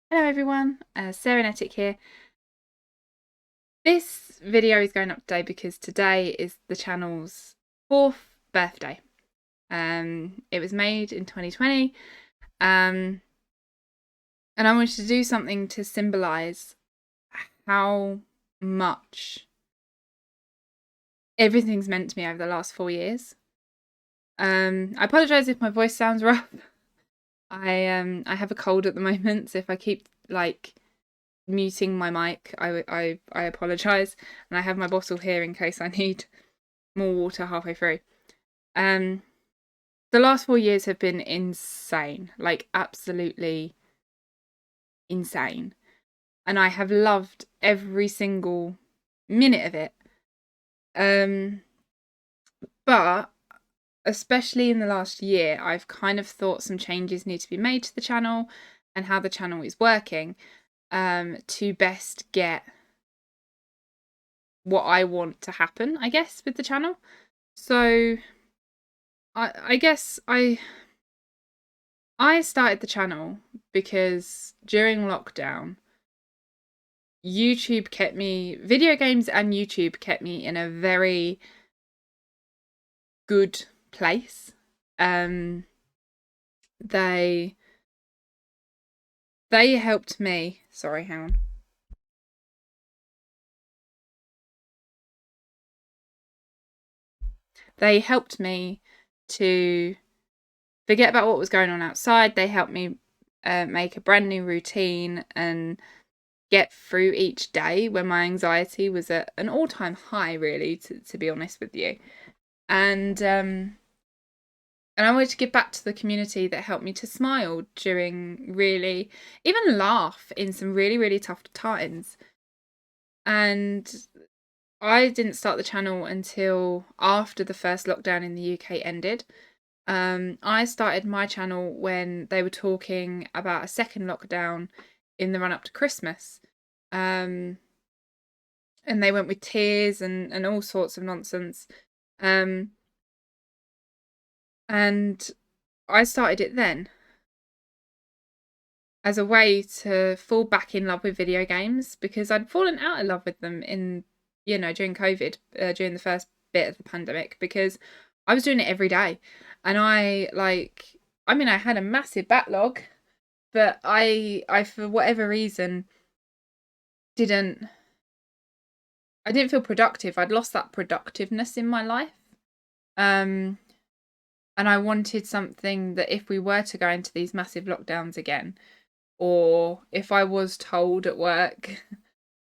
Hello everyone, Serenetic here. This video is going up today because today is the channel's 4th birthday. It was made in 2020, and I wanted to do something to symbolise how much everything's meant to me over the last 4 years. I apologise if my voice sounds rough. I have a cold at the moment, so if I keep muting my mic, I apologise, and I have my bottle here in case I need more water halfway through. The last 4 years have been insane, like absolutely insane, and I have loved every single minute of it. But especially in the last year, I've kind of thought some changes need to be made to the channel and how the channel is working, to best get what I want to happen, I guess, with the channel. So I guess I started the channel because during lockdown, video games and YouTube kept me in a very good place. They helped me. Sorry, hang on. They helped me to forget about what was going on outside. They helped me make a brand new routine and get through each day when my anxiety was at an all-time high, really, to be honest with you. And I wanted to give back to the community that helped me to smile during even laugh in some really, really tough times. And I didn't start the channel until after the first lockdown in the UK ended. I started my channel when they were talking about a second lockdown in the run-up to Christmas. And they went with tears and all sorts of nonsense. And I started it then as a way to fall back in love with video games, because I'd fallen out of love with them during COVID, during the first bit of the pandemic, because I was doing it every day. And I had a massive backlog, but I for whatever reason I didn't feel productive. I'd lost that productiveness in my life. And I wanted something that if we were to go into these massive lockdowns again, or if I was told at work,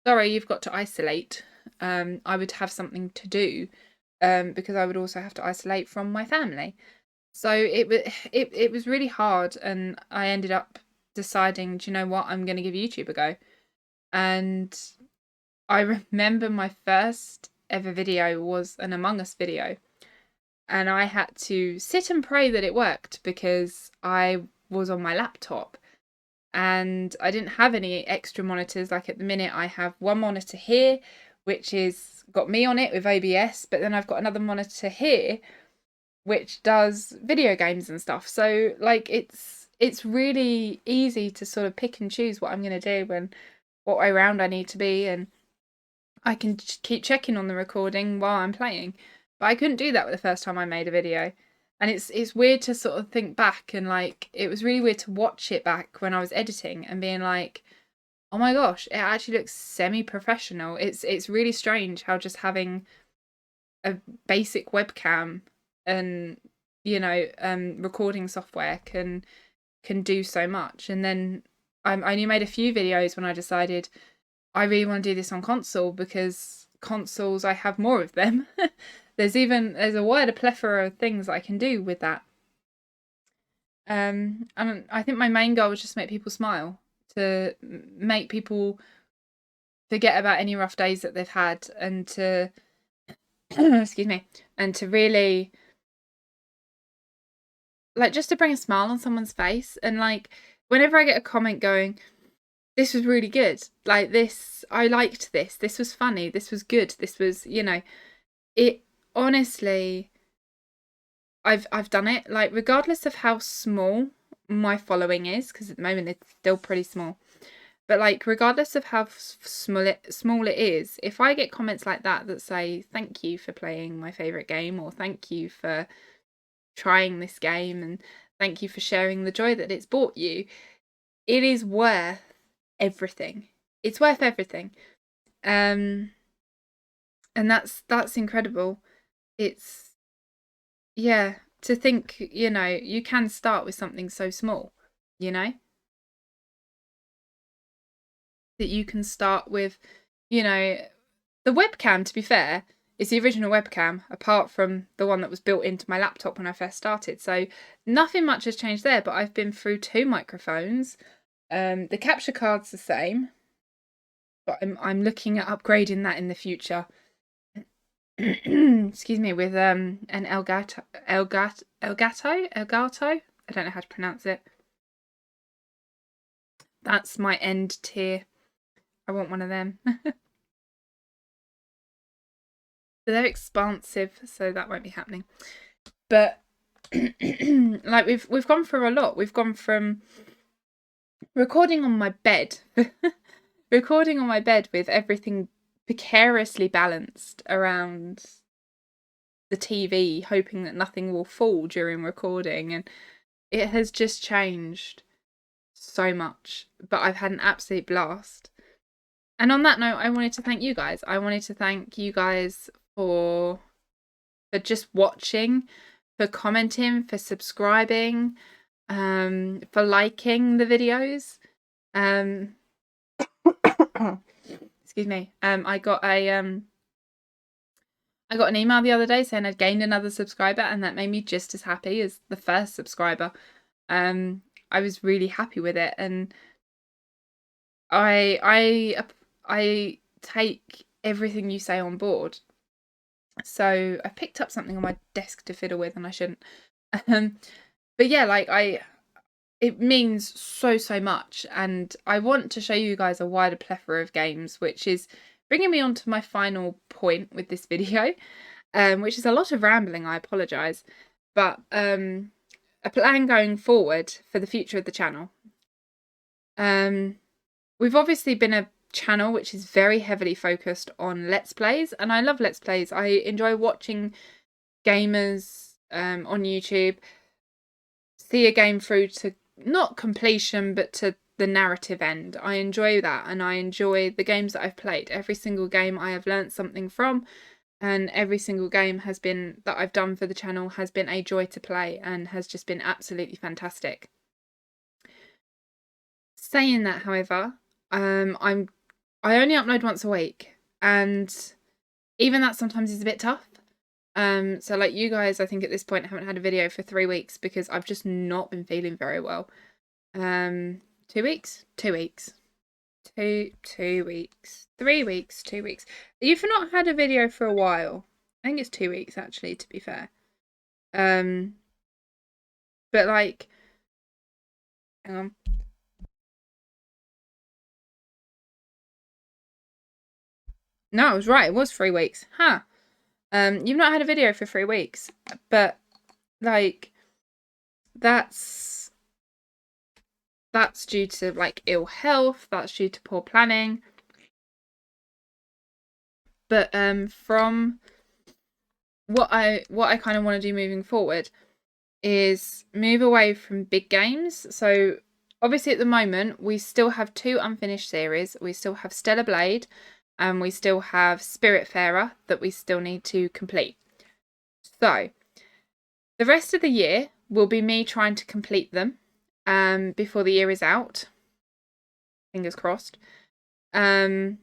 sorry, you've got to isolate, I would have something to do, because I would also have to isolate from my family. So it was really hard, and I ended up deciding, do you know what, I'm going to give YouTube a go. And I remember my first ever video was an Among Us video, and I had to sit and pray that it worked because I was on my laptop and I didn't have any extra monitors. Like at the minute, I have one monitor here, which is got me on it with OBS, but then I've got another monitor here, which does video games and stuff. So it's really easy to sort of pick and choose what I'm going to do and what way round I need to be, and I can keep checking on the recording while I'm playing. But I couldn't do that the first time I made a video. And it's weird to sort of think back, and it was really weird to watch it back when I was editing and being like, oh my gosh, it actually looks semi-professional. It's really strange how just having a basic webcam and recording software can do so much. And then I only made a few videos when I decided I really want to do this on console, because consoles, I have more of them. There's a wider plethora of things I can do with that. And I think my main goal was just to make people smile, to make people forget about any rough days that they've had, and to excuse me, and to really just to bring a smile on someone's face. And whenever I get a comment going, this was really good, this, I liked this was funny, this was good, this was, it honestly, I've done it, regardless of how small my following is, because at the moment it's still pretty small. But like, regardless of how small it is, if I get comments like that say thank you for playing my favorite game, or thank you for trying this game, and thank you for sharing the joy that it's brought you, it is worth everything. It's worth everything. And that's incredible. It's, yeah, to think, you can start with something so small, that you can start with, the webcam, to be fair, is the original webcam, apart from the one that was built into my laptop when I first started. So nothing much has changed there, but I've been through 2 microphones. The capture card's the same, but I'm looking at upgrading that in the future. Excuse me, with an Elgato. I don't know how to pronounce it. That's my end tier. I want one of them. They're expansive, so that won't be happening. But like we've gone through a lot. We've gone from recording on my bed, recording on my bed with everything precariously balanced around the TV, hoping that nothing will fall during recording, and it has just changed so much. But I've had an absolute blast. And on that note, I wanted to thank you guys. I wanted to thank you guys for just watching, for commenting, for subscribing, for liking the videos. Excuse me. I got an email the other day saying I'd gained another subscriber, and that made me just as happy as the first subscriber. I was really happy with it, and I take everything you say on board. So I picked up something on my desk to fiddle with, and I shouldn't. But yeah, like it means so much, and I want to show you guys a wider plethora of games, which is bringing me on to my final point with this video, which is a lot of rambling. I apologise, but a plan going forward for the future of the channel. We've obviously been a channel which is very heavily focused on Let's Plays, and I love Let's Plays. I enjoy watching gamers on YouTube see a game through to not completion, but to the narrative end. I enjoy that, and I enjoy the games that I've played. Every single game I have learnt something from, and every single game that I've done for the channel has been a joy to play and has just been absolutely fantastic. Saying that, however, I only upload once a week, and even that sometimes is a bit tough. So like you guys, I think at this point, haven't had a video for 3 weeks because I've just not been feeling very well. 2 weeks? 2 weeks. 2 weeks. 3 weeks, 2 weeks. You've not had a video for a while. I think it's 2 weeks actually, to be fair. But like, hang on. No, I was right. It was 3 weeks. Huh. You've not had a video for 3 weeks, but like, that's due to like ill health. That's due to poor planning. But from what I kind of want to do moving forward is move away from big games. So obviously at the moment we still have 2 unfinished series. We still have Stellar Blade, and we still have Spiritfarer that we still need to complete. So the rest of the year will be me trying to complete them before the year is out. Fingers crossed. The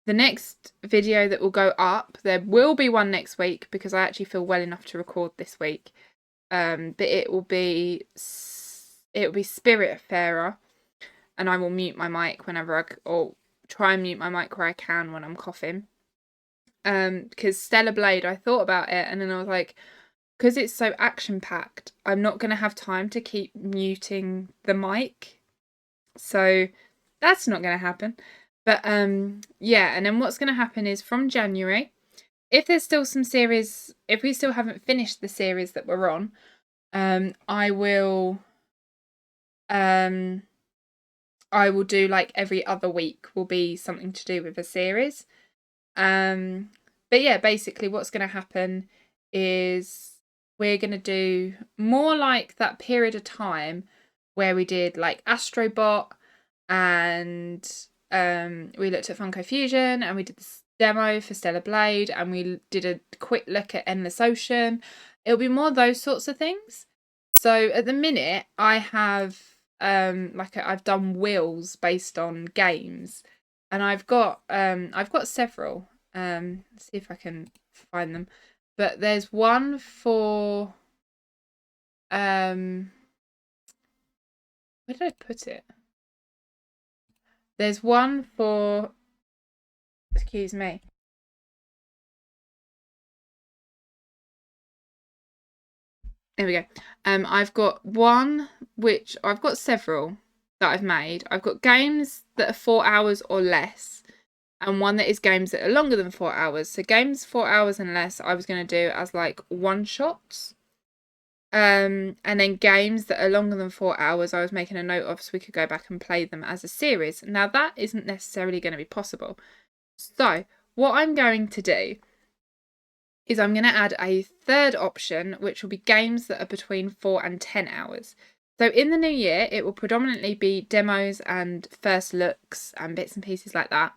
next video that will go up, there will be one next week because I actually feel well enough to record this week. But it will be Spiritfarer, and I will mute my mic whenever or try and mute my mic where I can when I'm coughing. Because Stellar Blade, I thought about it, and then I was like, because it's so action-packed, I'm not going to have time to keep muting the mic. So that's not going to happen. But yeah, and then what's going to happen is from January, if there's still some series, if we still haven't finished the series that we're on, I will I will do like every other week will be something to do with a series. But yeah, basically what's going to happen is we're going to do more like that period of time where we did like Astrobot, and we looked at Funko Fusion, and we did this demo for Stellar Blade, and we did a quick look at Endless Ocean. It'll be more those sorts of things. So at the minute I have I've done wheels based on games, and I've got several. Let's see if I can find them. But there's one for where did I put it? There's one for, excuse me. There we go. I've got one, which I've got several that I've made. I've got games that are 4 hours or less, and one that is games that are longer than 4 hours. So games 4 hours and less, I was going to do as like one shots. And then games that are longer than 4 hours, I was making a note of so we could go back and play them as a series. Now that isn't necessarily going to be possible. So what I'm going to do is I'm going to add a third option, which will be games that are between 4 and 10 hours. So in the new year, it will predominantly be demos and first looks and bits and pieces like that.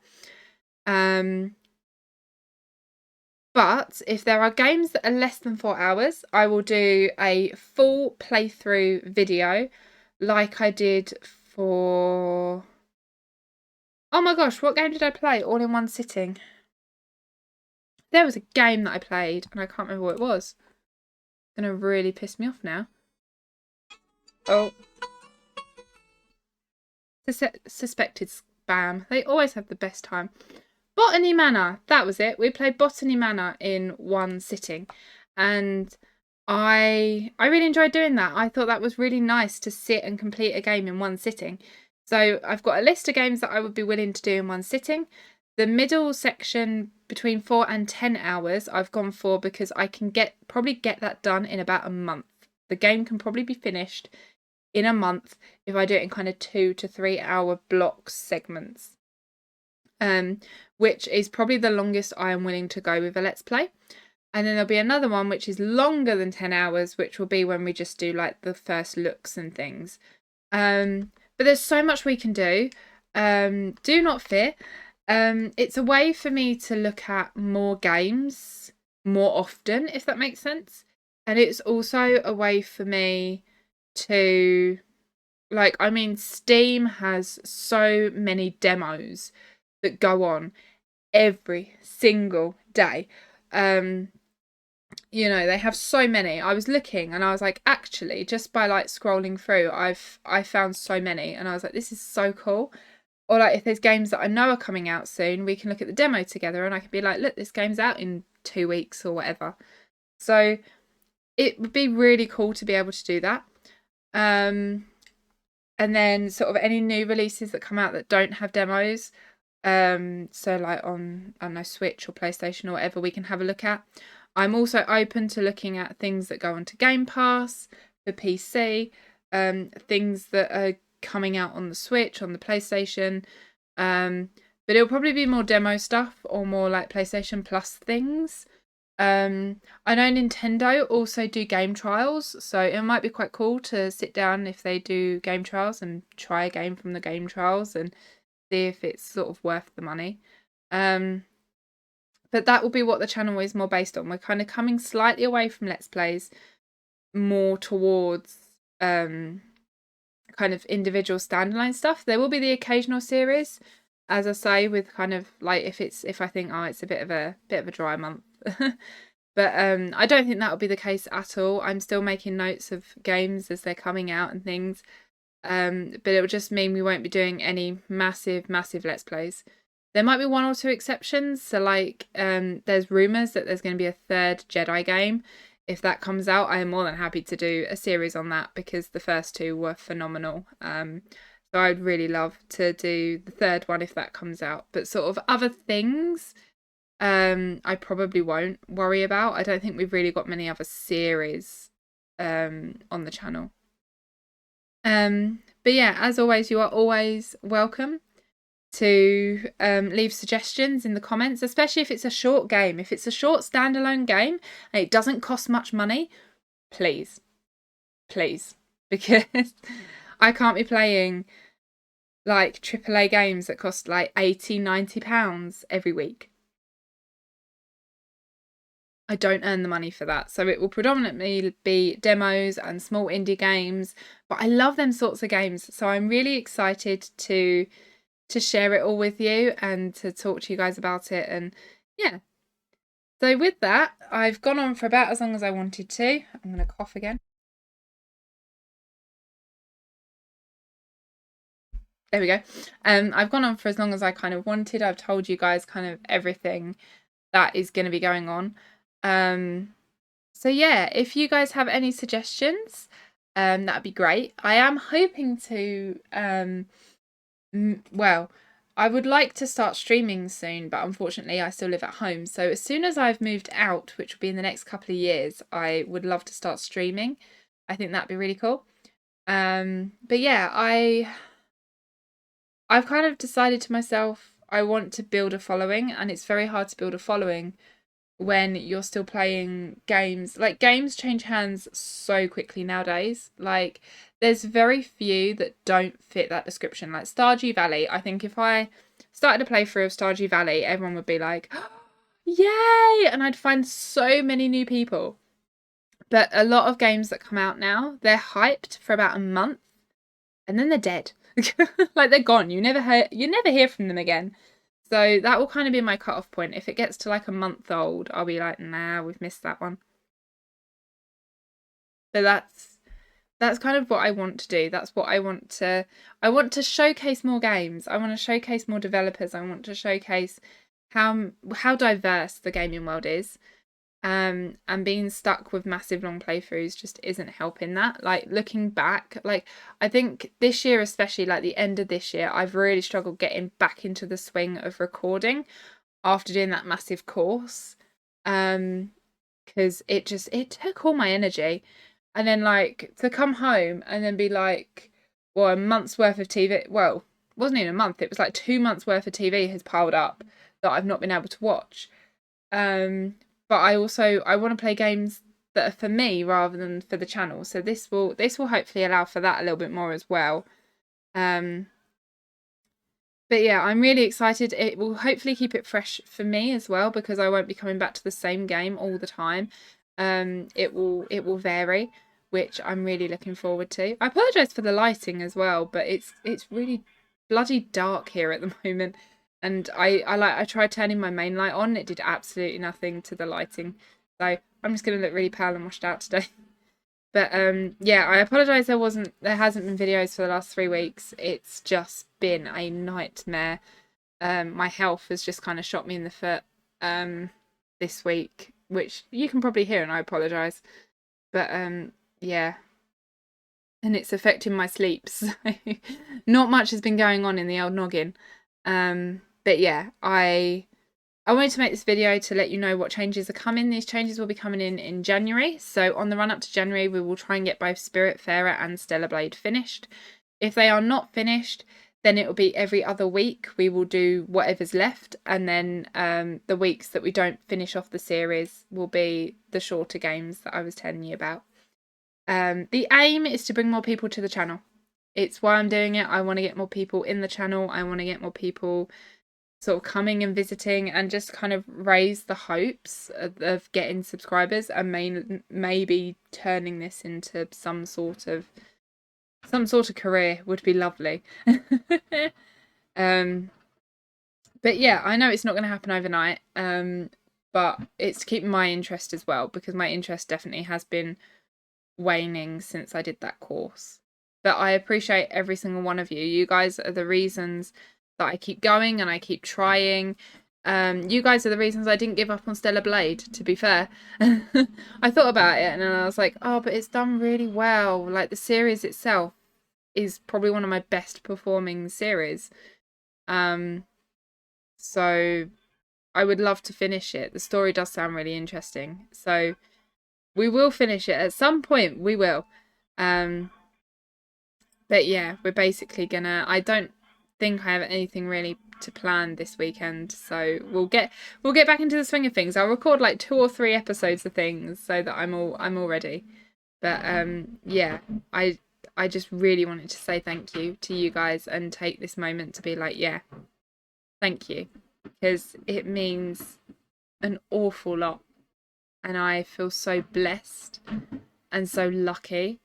But if there are games that are less than 4 hours, I will do a full playthrough video like I did for... Oh my gosh, what game did I play all in one sitting? There was a game that I played and I can't remember what it was. It's going to really piss me off now. Oh. Suspected spam. They always have the best time. Botany Manor, that was it. We played Botany Manor in one sitting, and I really enjoyed doing that. I thought that was really nice to sit and complete a game in one sitting. So I've got a list of games that I would be willing to do in one sitting. The middle section between 4 and 10 hours I've gone for because I can probably get that done in about a month. The game can probably be finished in a month if I do it in kind of 2 to 3 hour blocks segments. Which is probably the longest I am willing to go with a Let's Play. And then there'll be another one which is longer than 10 hours, which will be when we just do like the first looks and things. But there's so much we can do. Do not fear. It's a way for me to look at more games more often, if that makes sense. And it's also a way for me to, like, I mean, Steam has so many demos that go on every single day. You know, they have so many. I was looking and I was like, actually, just by like scrolling through, I found so many, and I was like, this is so cool. Or like if there's games that I know are coming out soon, we can look at the demo together and I can be like, look, this game's out in 2 weeks or whatever. So it would be really cool to be able to do that. And then sort of any new releases that come out that don't have demos, so like on, I don't know, Switch or PlayStation or whatever, we can have a look at. I'm also open to looking at things that go onto Game Pass for PC, things that are coming out on the Switch, on the PlayStation, but it'll probably be more demo stuff or more like PlayStation Plus things. I know Nintendo also do game trials, so it might be quite cool to sit down if they do game trials and try a game from the game trials and see if it's sort of worth the money. But that will be what the channel is more based on. We're kind of coming slightly away from Let's Plays, more towards kind of individual standalone stuff. There will be the occasional series, as I say, with kind of like if I think, oh, it's a bit of a dry month. But I don't think that will be the case at all. I'm still making notes of games as they're coming out and things. But it will just mean we won't be doing any massive Let's Plays. There might be one or two exceptions. So like there's rumours that there's going to be a third Jedi game. If that comes out, I am more than happy to do a series on that because the first two were phenomenal. So I'd really love to do the third one if that comes out. But sort of other things, I probably won't worry about. I don't think we've really got many other series on the channel. But yeah, as always, you are always welcome to leave suggestions in the comments, especially if it's a short game. If it's a short standalone game and it doesn't cost much money, please, because I can't be playing like AAA games that cost like £80-90 every week. I don't earn the money for that. So it will predominantly be demos and small indie games, but I love them sorts of games. So I'm really excited to share it all with you and to talk to you guys about it. And yeah. So with that, I've gone on for about as long as I wanted to. I'm going to cough again. There we go. I've gone on for as long as I kind of wanted. I've told you guys kind of everything that is going to be going on. So yeah, if you guys have any suggestions, that'd be great. I am hoping to, well, I would like to start streaming soon, but unfortunately I still live at home. So as soon as I've moved out, which will be in the next couple of years, I would love to start streaming. I think that'd be really cool. But yeah, I've kind of decided to myself, I want to build a following, and it's very hard to build a following when you're still playing games. Like, games change hands so quickly nowadays. Like, there's very few that don't fit that description. Like Stardew Valley, I think if I started a playthrough of Stardew Valley, everyone would be like, oh, yay! And I'd find so many new people. But a lot of games that come out now, they're hyped for about a month and then they're dead. Like, they're gone. You never hear from them again. So that will kind of be my cut-off point. If it gets to like a month old, I'll be like, nah, we've missed that one. But that's kind of what I want to do. That's what I want to showcase more games. I want to showcase more developers. I want to showcase how diverse the gaming world is. And being stuck with massive long playthroughs just isn't helping that. Like, looking back, like, I think this year, especially like the end of this year, I've really struggled getting back into the swing of recording after doing that massive course. Because it took all my energy. And then, like, to come home and then be like, well, a month's worth of TV, well, it wasn't even a month, it was like 2 months worth of TV has piled up that I've not been able to watch. But I want to play games that are for me rather than for the channel. So this will hopefully allow for that a little bit more as well. But yeah, I'm really excited. It will hopefully keep it fresh for me as well, because I won't be coming back to the same game all the time. It will vary, which I'm really looking forward to. I apologise for the lighting as well, but it's really bloody dark here at the moment. And I tried turning my main light on. It did absolutely nothing to the lighting. So I'm just going to look really pale and washed out today. But yeah, I apologise there hasn't been videos for the last 3 weeks. It's just been a nightmare. My health has just kind of shot me in the foot this week, which you can probably hear, and I apologise. But yeah. And it's affecting my sleep. So not much has been going on in the old noggin. But yeah, I wanted to make this video to let you know what changes are coming. These changes will be coming in January. So on the run up to January, we will try and get both Spiritfarer and Stellar Blade finished. If they are not finished, then it will be every other week. We will do whatever's left. And then the weeks that we don't finish off the series will be the shorter games that I was telling you about. The aim is to bring more people to the channel. It's why I'm doing it. I want to get more people in the channel. I want to get more people sort of coming and visiting, and just kind of raise the hopes of getting subscribers, and maybe turning this into some sort of career would be lovely. But yeah, I know it's not going to happen overnight, but it's keeping my interest as well, because my interest definitely has been waning since I did that course. But I appreciate every single one of you. You guys are the reasons that I keep going and I keep trying. You guys are the reasons I didn't give up on Stellar Blade, to be fair. I thought about it and then I was like, oh, but it's done really well. Like, the series itself is probably one of my best performing series. So I would love to finish it. The story does sound really interesting. So we will finish it at some point. We will. But But yeah, we're basically gonna. I don't think I have anything really to plan this weekend, so we'll get back into the swing of things. I'll record like 2 or 3 episodes of things so that I'm all ready. But yeah, I just really wanted to say thank you to you guys and take this moment to be like, yeah, thank you, because it means an awful lot, and I feel so blessed and so lucky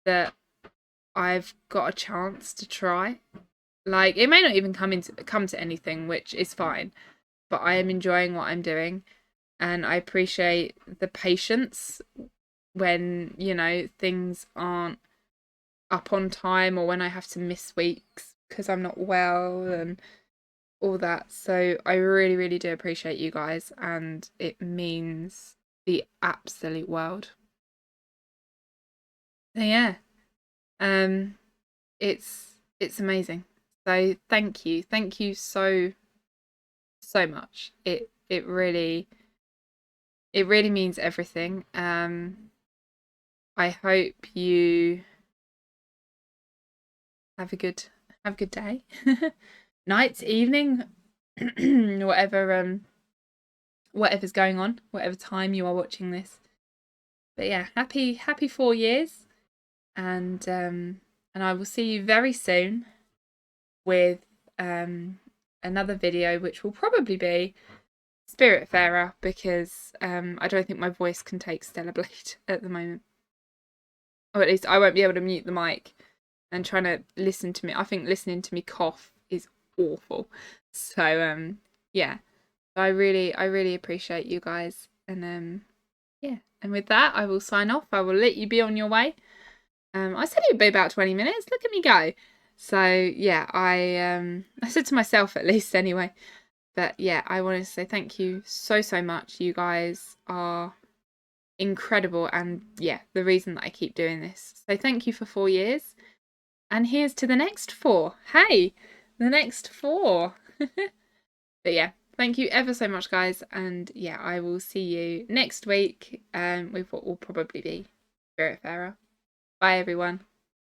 that I've got a chance to try. Like, it may not even come to anything, which is fine, but I am enjoying what I'm doing, and I appreciate the patience when, you know, things aren't up on time, or when I have to miss weeks because I'm not well and all that. So I really, really do appreciate you guys, and it means the absolute world. So yeah, um, it's amazing. So thank you so much. It really means everything. I hope you have a good day, night, evening, whatever whatever's going on, whatever time you are watching this. But yeah, happy 4 years, and I will see you very soon with another video, which will probably be Spiritfarer, because I don't think my voice can take Stellar Blade at the moment. Or at least I won't be able to mute the mic, and trying to listen to me. I think listening to me cough is awful. So yeah. I really appreciate you guys, and yeah. And with that, I will sign off. I will let you be on your way. I said it'd be about 20 minutes. Look at me go. So yeah, I said to myself at least anyway. But yeah, I wanted to say thank you so much. You guys are incredible, and yeah, the reason that I keep doing this. So thank you for 4 years. And here's to the next 4. Hey, the next 4. But yeah, thank you ever so much, guys. And yeah, I will see you next week with what will probably be Spiritfarer. Bye, everyone.